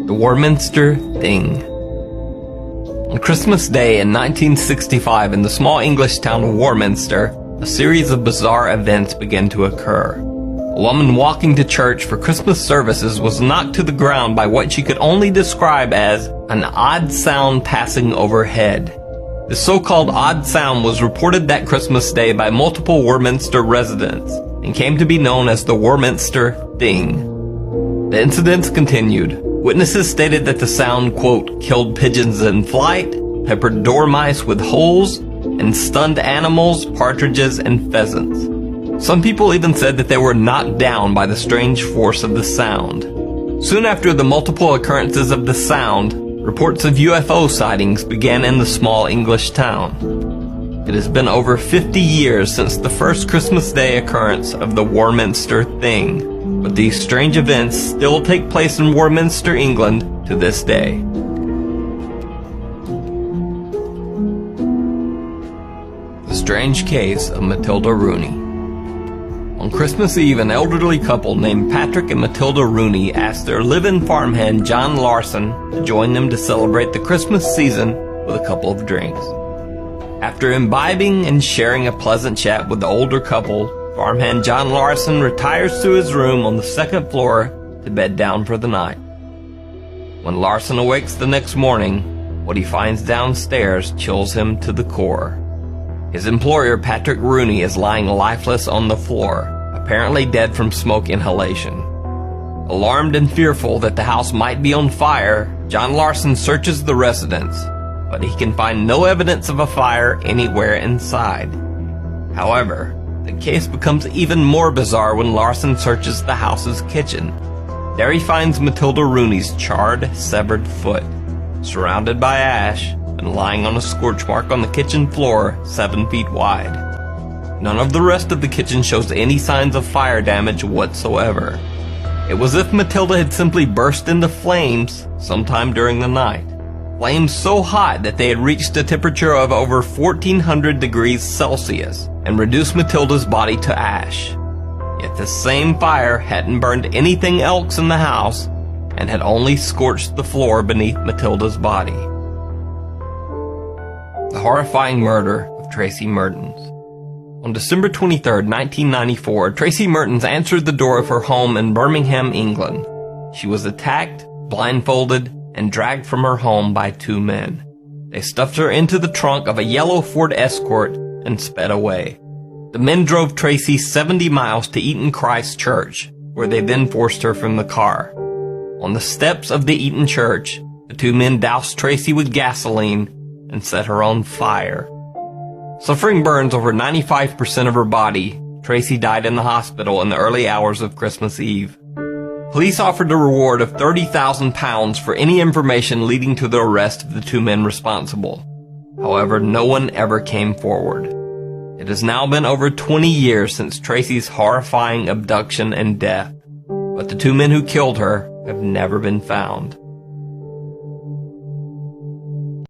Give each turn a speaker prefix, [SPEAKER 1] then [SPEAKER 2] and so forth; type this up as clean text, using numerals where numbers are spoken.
[SPEAKER 1] The Warminster Thing. On Christmas Day in 1965 in the small English town of Warminster, a series of bizarre events began to occur. A woman walking to church for Christmas services was knocked to the ground by what she could only describe as an odd sound passing overhead. The so-called odd sound was reported that Christmas Day by multiple Warminster residents and came to be known as the Warminster Thing. The incidents continued. Witnesses stated that the sound, quote, killed pigeons in flight, peppered dormice with holes, and stunned animals, partridges, and pheasants. Some people even said that they were knocked down by the strange force of the sound. Soon after the multiple occurrences of the sound, reports of UFO sightings began in the small English town. It has been over 50 years since the first Christmas Day occurrence of the Warminster Thing. But these strange events still take place in Warminster, England, to this day. The strange case of Matilda Rooney. On Christmas Eve, an elderly couple named Patrick and Matilda Rooney asked their live-in farmhand John Larson to join them to celebrate the Christmas season with a couple of drinks. After imbibing and sharing a pleasant chat with the older couple, farmhand John Larson retires to his room on the second floor to bed down for the night. When Larson awakes the next morning, what he finds downstairs chills him to the core. His employer, Patrick Rooney, is lying lifeless on the floor, apparently dead from smoke inhalation. Alarmed and fearful that the house might be on fire, John Larson searches the residence, but he can find no evidence of a fire anywhere inside. However, the case becomes even more bizarre when Larson searches the house's kitchen. There he finds Matilda Rooney's charred, severed foot, surrounded by ash, and lying on a scorch mark on the kitchen floor 7 feet wide. None of the rest of the kitchen shows any signs of fire damage whatsoever. It was as if Matilda had simply burst into flames sometime during the night. Flames so hot that they had reached a temperature of over 1400 degrees Celsius and reduced Matilda's body to ash. Yet the same fire hadn't burned anything else in the house and had only scorched the floor beneath Matilda's body. The horrifying murder of Tracy Mertens. On December 23, 1994, Tracy Mertens answered the door of her home in Birmingham, England. She was attacked, blindfolded, and dragged from her home by two men. They stuffed her into the trunk of a yellow Ford Escort and sped away. The men drove Tracy 70 miles to Eton Christ Church, where they then forced her from the car. On the steps of the Eton Church, the two men doused Tracy with gasoline and set her on fire. Suffering burns over 95% of her body, Tracy died in the hospital in the early hours of Christmas Eve. Police offered a reward of £30,000 for any information leading to the arrest of the two men responsible. However, no one ever came forward. It has now been over 20 years since Tracy's horrifying abduction and death, but the two men who killed her have never been found.